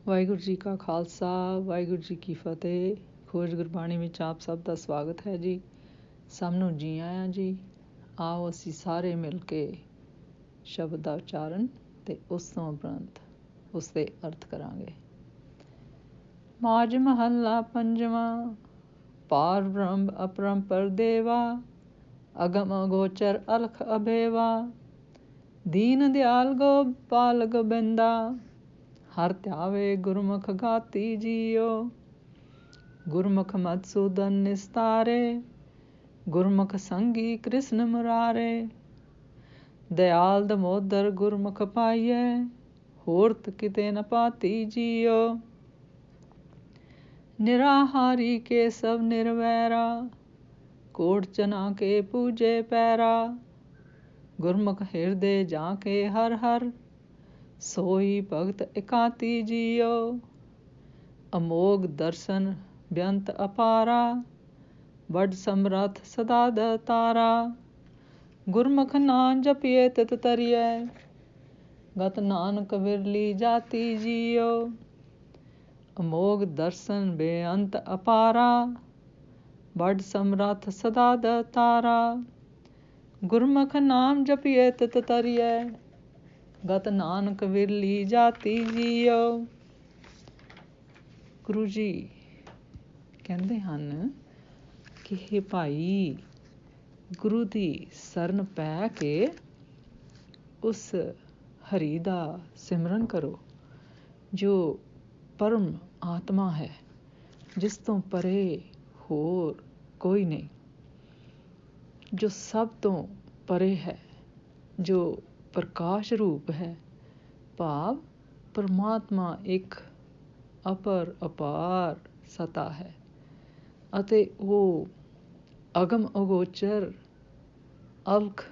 ਵਾਹਿਗੁਰੂ ਜੀ ਕਾ ਖਾਲਸਾ, ਵਾਹਿਗੁਰੂ ਜੀ ਕੀ ਫਤਿਹ। ਖੋਜ ਗੁਰਬਾਣੀ ਵਿੱਚ ਆਪ ਸਭ ਦਾ ਸਵਾਗਤ ਹੈ ਜੀ। ਸਭ ਨੂੰ ਜੀ ਆਇਆਂ ਜੀ। ਆਓ ਅਸੀਂ ਸਾਰੇ ਮਿਲ ਕੇ ਸ਼ਬਦ ਦਾ ਉਚਾਰਨ ਤੇ ਉਸ ਤੋਂ ਉਪਰੰਤ ਉਸ ਦੇ ਅਰਥ ਕਰਾਂਗੇ। ਮਾਝ ਮਹੱਲਾ ਪੰਜਵਾਂ। ਪਾਰ ਬ੍ਰਹਮ ਅਪਰੰਪਰ ਦੇਵਾ, ਅਗਮ ਅਗੋਚਰ ਅਲਖ ਅਭੇਵਾ। ਦੀਨ ਦਿਆਲ ਗੋਪਾਲ ਗੋਬਿੰਦਾ, ਹਰ ਧਿਆਵੇ ਗੁਰਮੁਖ ਗਾਤੀ ਜੀਓ। ਗੁਰਮੁਖ ਮਧੂਸੂਦਨ ਨਿਸਤਾਰੇ, ਗੁਰਮੁਖ ਸੰਗੀ ਕ੍ਰਿਸ਼ਨ ਮੁਰਾਰੇ। ਦਿਆਲ ਦਮੋਦਰ ਗੁਰਮੁਖ ਪਾਈਏ, ਹੋਰਤ ਕਿਤੇ ਨ ਪਾਤੀ ਜੀਓ। ਨਿਰਾਹਾਰੀ ਕੇ ਸਭ ਨਿਰਵੈਰਾ, ਕੋਟ ਚਨਾ ਕੇ ਪੂਜੇ ਪੈਰਾ। ਗੁਰਮੁਖ ਹਿਰਦੇ ਜਾਂ ਕੇ ਹਰ ਹਰ, ਸੋਈ ਭਗਤ ਇਕਾਤੀ ਜੀਓ। ਅਮੋਗ ਦਰਸ਼ਨ ਬੇਅੰਤ ਅਪਾਰਾ, ਵੱਡ ਸਮਰੱਥ ਸਦਾ ਦਾਤਾਰਾ। ਗੁਰਮੁਖ ਨਾਂ ਜਪੀਏ ਤਿਤ ਤਰੀਐ, ਗਤ ਨਾਨਕ ਵਿਰਲੀ ਜਾਤੀ ਜੀਓ। ਅਮੋਗ ਦਰਸ਼ਨ ਬੇਅੰਤ ਅਪਾਰਾ, ਵੱਡ ਸਮਰੱਥ ਸਦਾ ਦਾਤਾਰਾ। ਗੁਰਮੁਖ ਨਾਮ ਜਪੀਏ ਤਿਤ ਤਰੀਐ, ਗਤ ਨਾਨਕ ਵਿਰਲੀ ਜਾਤੀ ਜੀਓ। ਗੁਰੂ ਜੀ ਕਹਿੰਦੇ ਹਨ ਕਿ ਹੇ ਭਾਈ, ਗੁਰੂ ਦੀ ਸ਼ਰਨ ਪੈ ਕੇ ਉਸ ਹਰੀ ਦਾ ਸਿਮਰਨ ਕਰੋ ਜੋ ਪਰਮ ਆਤਮਾ ਹੈ, ਜਿਸ ਤੋਂ ਪਰੇ ਹੋਰ ਕੋਈ ਨਹੀਂ, ਜੋ ਸਭ ਤੋਂ ਪਰੇ ਹੈ, ਜੋ ਪ੍ਰਕਾਸ਼ ਰੂਪ ਹੈ। ਭਾਵ ਪਰਮਾਤਮਾ ਇੱਕ ਅਪਰ ਅਪਾਰ ਸਤਾ ਹੈ ਅਤੇ ਉਹ ਅਗਮ ਅਗੋਚਰ ਅਲਖ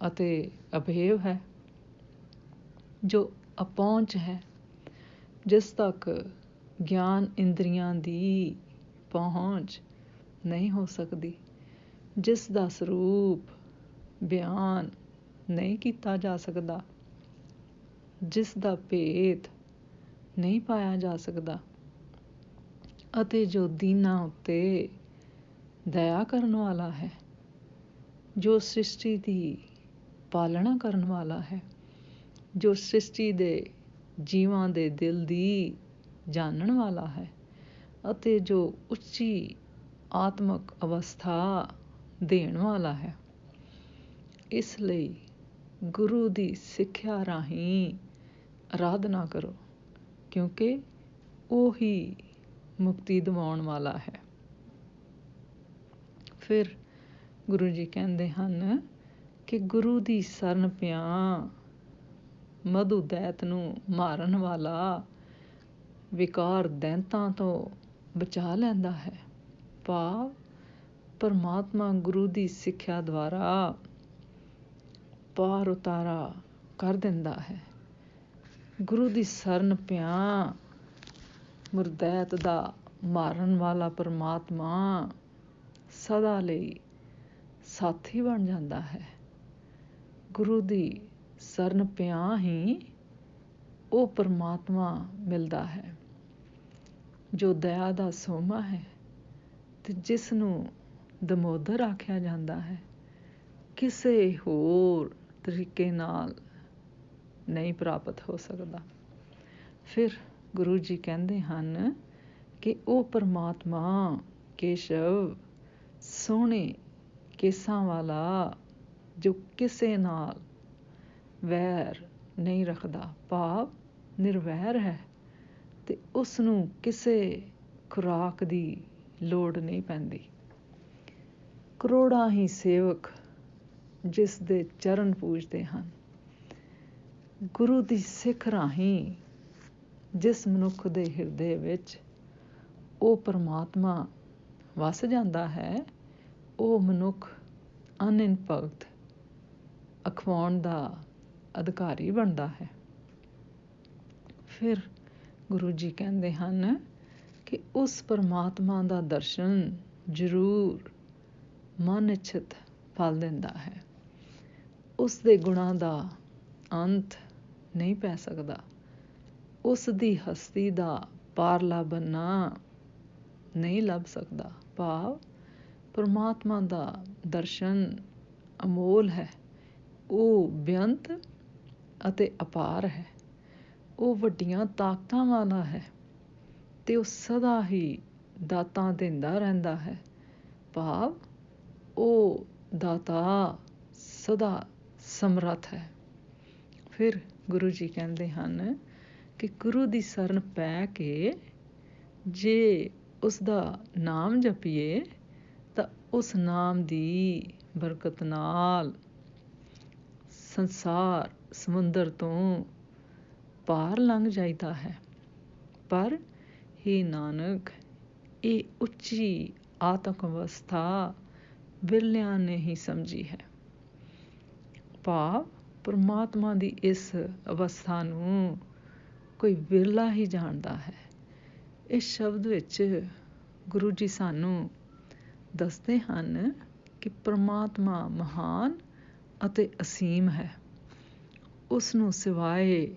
ਅਤੇ ਅਭੇਵ ਹੈ, ਜੋ ਅਪਹੁੰਚ ਹੈ, ਜਿਸ ਤੱਕ ਗਿਆਨ ਇੰਦਰੀਆਂ ਦੀ ਪਹੁੰਚ ਨਹੀਂ ਹੋ ਸਕਦੀ, ਜਿਸ ਦਾ ਸਰੂਪ ਬਿਆਨ ਨਹੀਂ ਕੀਤਾ ਜਾ ਸਕਦਾ, ਜਿਸ ਦਾ ਭੇਦ ਨਹੀਂ ਪਾਇਆ ਜਾ ਸਕਦਾ ਅਤੇ ਜੋ ਦੀਨਾਂ ਉੱਤੇ ਦਇਆ ਕਰਨ ਵਾਲਾ ਹੈ, ਜੋ ਸ੍ਰਿਸ਼ਟੀ ਦੀ ਪਾਲਣਾ ਕਰਨ ਵਾਲਾ ਹੈ, ਜੋ ਸ੍ਰਿਸ਼ਟੀ ਦੇ ਜੀਵਾਂ ਦੇ ਦਿਲ ਦੀ ਜਾਣਨ ਵਾਲਾ ਹੈ ਅਤੇ ਜੋ ਉੱਚੀ ਆਤਮਕ ਅਵਸਥਾ ਦੇਣ ਵਾਲਾ ਹੈ। ਇਸ ਲਈ ਗੁਰੂ ਦੀ ਸਿੱਖਿਆ ਰਾਹੀਂ ਅਰਾਧਨਾ ਕਰੋ, ਕਿਉਂਕਿ ਉਹ ਹੀ ਮੁਕਤੀ ਦਿਵਾਉਣ ਵਾਲਾ ਹੈ। ਫਿਰ ਗੁਰੂ ਜੀ ਕਹਿੰਦੇ ਹਨ ਕਿ ਗੁਰੂ ਦੀ ਸ਼ਰਨ ਪਿਆ ਮਧੂ ਦੈਤ ਨੂੰ ਮਾਰਨ ਵਾਲਾ ਵਿਕਾਰ ਦੈਂਤਾਂ ਤੋਂ ਬਚਾ ਲੈਂਦਾ ਹੈ। ਭਾਵ ਪਰਮਾਤਮਾ ਗੁਰੂ ਦੀ ਸਿੱਖਿਆ ਦੁਆਰਾ ਪਾਰ ਉਤਾਰਾ ਕਰ ਦਿੰਦਾ ਹੈ। ਗੁਰੂ ਦੀ ਸ਼ਰਨ ਪਿਆ ਮੁਰਦੈਤ ਦਾ ਮਾਰਨ ਵਾਲਾ ਪਰਮਾਤਮਾ ਸਦਾ ਲਈ ਸਾਥੀ ਬਣ ਜਾਂਦਾ ਹੈ। ਗੁਰੂ ਦੀ ਸ਼ਰਨ ਪਿਆ ਹੀ ਉਹ ਪਰਮਾਤਮਾ ਮਿਲਦਾ ਹੈ ਜੋ ਦਇਆ ਦਾ ਸੋਮਾ ਹੈ ਤੇ ਜਿਸ ਨੂੰ ਦਮੋਦਰ ਆਖਿਆ ਜਾਂਦਾ ਹੈ। ਕਿਸੇ ਹੋਰ ਤਰੀਕੇ ਨਾਲ ਨਹੀਂ ਪ੍ਰਾਪਤ ਹੋ ਸਕਦਾ। ਫਿਰ ਗੁਰੂ ਜੀ ਕਹਿੰਦੇ ਹਨ ਕਿ ਉਹ ਪਰਮਾਤਮਾ ਕੇਸ਼ਵ ਸੋਹਣੇ ਕੇਸਾਂ ਵਾਲਾ, ਜੋ ਕਿਸੇ ਨਾਲ ਵੈਰ ਨਹੀਂ ਰੱਖਦਾ, ਭਾਵ ਨਿਰਵੈਰ ਹੈ, ਤੇ ਉਸ ਨੂੰ ਕਿਸੇ ਖੁਰਾਕ ਦੀ ਲੋੜ ਨਹੀਂ ਪੈਂਦੀ। ਕਰੋੜਾਂ ਹੀ ਸੇਵਕ ਜਿਸ ਦੇ ਚਰਨ ਪੂਜਦੇ ਹਨ। ਗੁਰੂ ਦੀ ਸਿੱਖ ਰਾਹੀਂ ਜਿਸ ਮਨੁੱਖ ਦੇ ਹਿਰਦੇ ਵਿੱਚ ਉਹ ਪਰਮਾਤਮਾ ਵਸ ਜਾਂਦਾ ਹੈ, ਉਹ ਮਨੁੱਖ ਅਨੰਨ ਭਗਤ ਅਖਵਾਉਣ ਦਾ ਅਧਿਕਾਰੀ ਬਣਦਾ ਹੈ। ਫਿਰ ਗੁਰੂ ਜੀ ਕਹਿੰਦੇ ਹਨ ਕਿ ਉਸ ਪਰਮਾਤਮਾ ਦਾ ਦਰਸ਼ਨ ਜ਼ਰੂਰ ਮਨ ਇੱਛਤ ਫਲ ਦਿੰਦਾ ਹੈ। ਉਸ ਦੇ ਗੁਣਾਂ ਦਾ ਅੰਤ ਨਹੀਂ ਪੈ ਸਕਦਾ ਉਸ ਦੀ ਹਸਤੀ ਦਾ ਪਾਰਲਾ ਬੰਨਾ ਨਹੀਂ ਲੱਭ ਸਕਦਾ। ਭਾਵ ਪਰਮਾਤਮਾ ਦਾ ਦਰਸ਼ਨ ਅਮੋਲ ਹੈ, ਉਹ ਬੇਅੰਤ ਅਤੇ ਅਪਾਰ ਹੈ, ਉਹ ਵੱਡੀਆਂ ਤਾਕਤਾਂ ਵਾਲਾ ਹੈ ਅਤੇ ਉਹ ਸਦਾ ਹੀ ਦਾਤਾਂ ਦਿੰਦਾ ਰਹਿੰਦਾ ਹੈ। ਭਾਵ ਉਹ ਦਾਤਾ ਸਦਾ ਸਮਰੱਥ ਹੈ। ਫਿਰ ਗੁਰੂ ਜੀ ਕਹਿੰਦੇ ਹਨ ਕਿ ਗੁਰੂ ਦੀ ਸ਼ਰਨ ਪੈ ਕੇ ਜੇ ਉਸ ਦਾ ਨਾਮ ਜਪੀਏ ਤਾਂ ਉਸ ਨਾਮ ਦੀ ਬਰਕਤ ਨਾਲ ਸੰਸਾਰ ਸਮੁੰਦਰ ਤੋਂ ਪਾਰ ਲੰਘ ਜਾਈਦਾ ਹੈ। ਪਰ ਹੇ ਨਾਨਕ, ਇਹ ਉੱਚੀ ਆਤਮਕ ਅਵਸਥਾ ਵਿਰਲਿਆਂ ਨੇ ਹੀ ਸਮਝੀ ਹੈ। ਭਾਵ ਪਰਮਾਤਮਾ ਦੀ ਇਸ ਅਵਸਥਾ ਨੂੰ ਕੋਈ ਵਿਰਲਾ ਹੀ ਜਾਣਦਾ ਹੈ। ਇਸ ਸ਼ਬਦ ਵਿੱਚ ਗੁਰੂ ਜੀ ਸਾਨੂੰ ਦੱਸਦੇ ਹਨ ਕਿ ਪਰਮਾਤਮਾ ਮਹਾਨ ਅਤੇ ਅਸੀਮ ਹੈ। ਉਸ ਨੂੰ ਸਿਵਾਏ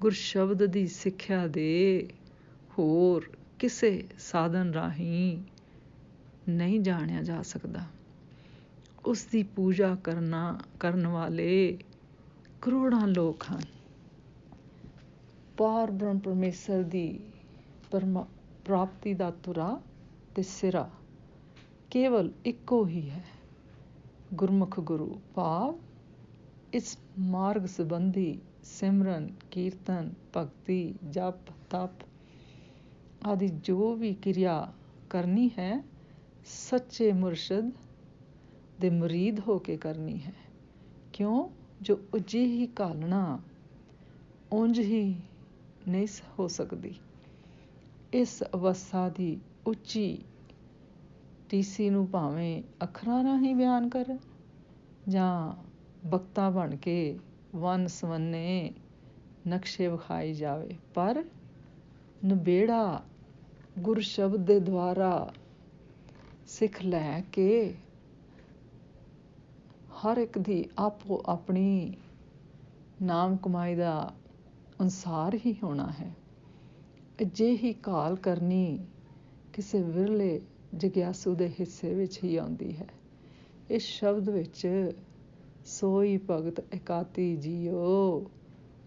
ਗੁਰਸ਼ਬਦ ਦੀ ਸਿੱਖਿਆ ਦੇ ਹੋਰ ਕਿਸੇ ਸਾਧਨ ਰਾਹੀਂ ਨਹੀਂ ਜਾਣਿਆ ਜਾ ਸਕਦਾ। ਉਸ ਦੀ ਪੂਜਾ ਕਰਨ ਵਾਲੇ ਕਰੋੜਾਂ ਲੋਕ ਹਨ। ਪਾਰ ਬ੍ਰਹਮ ਪਰਮੇਸ਼ਰ ਦੀ ਪ੍ਰਾਪਤੀ ਦਾ ਤੁਰਾ ਤੇ ਸਿਰਾ ਕੇਵਲ ਇੱਕੋ ਹੀ ਹੈ, ਗੁਰਮੁਖ ਗੁਰੂ। ਭਾਵ ਇਸ ਮਾਰਗ ਸੰਬੰਧੀ ਸਿਮਰਨ, ਕੀਰਤਨ, ਭਗਤੀ, ਜਪ, ਤਪ ਆਦਿ ਜੋ ਵੀ ਕਿਰਿਆ ਕਰਨੀ ਹੈ, ਸੱਚੇ ਮੁਰਸ਼ਦ ਦੇ ਮੁਰੀਦ ਹੋ ਕੇ ਕਰਨੀ ਹੈ। ਕਿਉਂ ਜੋ ਅਜਿਹੀ ਘਾਲਣਾ ਉਂਝ ਹੀ ਨਹੀਂ ਹੋ ਸਕਦੀ। ਇਸ ਅਵਸਥਾ ਦੀ ਉੱਚੀ ਟੀਸੀ ਨੂੰ ਭਾਵੇਂ ਅੱਖਰਾਂ ਰਾਹੀਂ ਬਿਆਨ ਕਰਨ ਜਾਂ ਬਖਤਾ ਬਣ ਕੇ ਵੰਨ ਸਵੰਨੇ ਨਕਸ਼ੇ ਵਿਖਾਈ ਜਾਵੇ, ਪਰ ਨਿਬੇੜਾ ਗੁਰਸ਼ਬਦ ਦੇ ਦੁਆਰਾ ਸਿੱਖ ਲੈ ਕੇ ਹਰ ਇੱਕ ਦੀ ਆਪੋ ਆਪਣੀ ਨਾਮ ਕਮਾਈ ਦਾ ਅਨੁਸਾਰ ਹੀ ਹੋਣਾ ਹੈ। ਅਜਿਹੀ ਘਾਲ ਕਰਨੀ ਕਿਸੇ ਵਿਰਲੇ ਜਗਿਆਸੂ ਦੇ ਹਿੱਸੇ ਵਿੱਚ ਹੀ ਆਉਂਦੀ ਹੈ। ਇਸ ਸ਼ਬਦ ਵਿੱਚ ਸੋਈ ਭਗਤ ਇਕਾਤੀ ਜੀਓ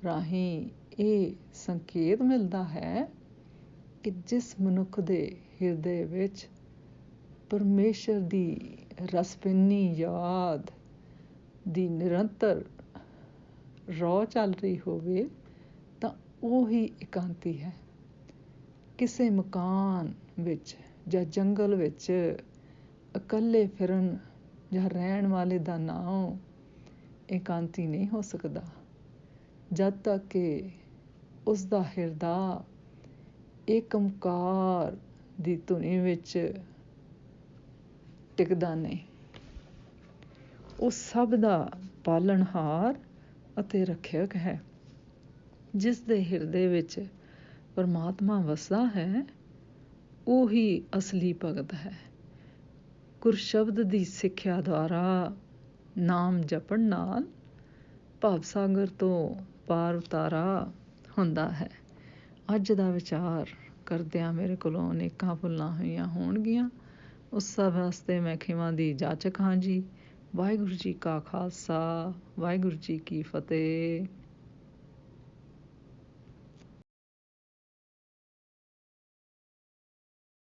ਰਾਹੀਂ ਇਹ ਸੰਕੇਤ ਮਿਲਦਾ ਹੈ ਕਿ ਜਿਸ ਮਨੁੱਖ ਦੇ ਹਿਰਦੇ ਵਿੱਚ ਪਰਮੇਸ਼ਰ ਦੀ ਰਸਪਿੰਨੀ ਯਾਦ ਦੀ ਨਿਰੰਤਰ ਰੌ ਚੱਲ ਰਹੀ ਹੋਵੇ ਤਾਂ ਉਹ ਹੀ ਇਕਾਂਤੀ ਹੈ। ਕਿਸੇ ਮਕਾਨ ਵਿੱਚ ਜਾਂ ਜੰਗਲ ਵਿੱਚ ਇਕੱਲੇ ਫਿਰਨ ਜਾਂ ਰਹਿਣ ਵਾਲੇ ਦਾ ਨਾਮ ਇਕਾਂਤੀ ਨਹੀਂ ਹੋ ਸਕਦਾ, ਜਦ ਤੱਕ ਕਿ ਉਸ ਦਾ ਹਿਰਦਾ ਏਕੰਕਾਰ ਦੀ ਧੁਨੀ ਵਿੱਚ ਟਿਕਦਾ ਨਹੀਂ। ਉਹ ਸਭ ਦਾ ਪਾਲਣਹਾਰ ਅਤੇ ਰੱਖਿਅਕ ਹੈ। ਜਿਸ ਦੇ ਹਿਰਦੇ ਵਿੱਚ ਪਰਮਾਤਮਾ ਵਸਦਾ ਹੈ, ਉਹ ਹੀ ਅਸਲੀ ਭਗਤ ਹੈ। ਗੁਰਸ਼ਬਦ ਦੀ ਸਿੱਖਿਆ ਦੁਆਰਾ ਨਾਮ ਜਪਣ ਨਾਲ ਭਵਸਾਗਰ ਤੋਂ ਪਾਰ ਉਤਾਰਾ ਹੁੰਦਾ ਹੈ। ਅੱਜ ਦਾ ਵਿਚਾਰ ਕਰਦਿਆਂ ਮੇਰੇ ਕੋਲੋਂ ਅਨੇਕਾਂ ਭੁੱਲਾਂ ਹੋਈਆਂ ਹੋਣਗੀਆਂ। ਉਸ ਸਭ ਵਾਸਤੇ ਮੈਂ ਖਿਮਾ ਦੀ ਜਾਚਕ ਹਾਂ ਜੀ। ਵਾਹਿਗੁਰੂ ਜੀ ਕਾ ਖਾਲਸਾ, ਵਾਹਿਗੁਰੂ ਜੀ ਕੀ ਫਤਿਹ।